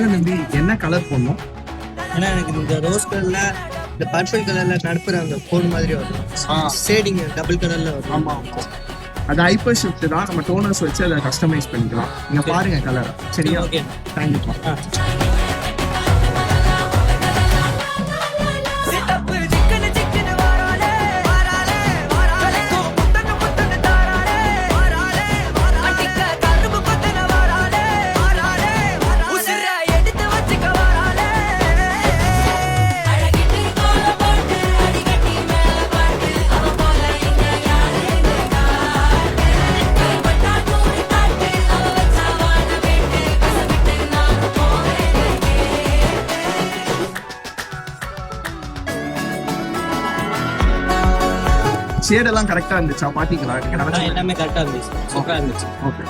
தம்பி என்ன கலர் போடணும்? ஏன்னா எனக்கு இந்த ரோஸ் கலர்ல இந்த பர்பிள் கலர்ல நடுப்புற அந்த கோன் மாதிரி வரும். ஷேடிங் டபுள் கலர்ல வரும். ஆமா அது ஹைப்பர் ஷிஃப்ட் தான். நம்ம டோனர்ஸ் வச்சு அதை கஸ்டமைஸ் பண்ணிக்கலாம். நீங்க பாருங்க கலர். சரியா? ஓகே. தேங்க்யூ. ஷேடெல்லாம் கரெக்டாக இருந்துச்சா? பார்த்தீங்களா? நீங்கள் எல்லாமே கரெக்டாக இருந்துச்சு. சூப்பராக இருந்துச்சு. ஓகே.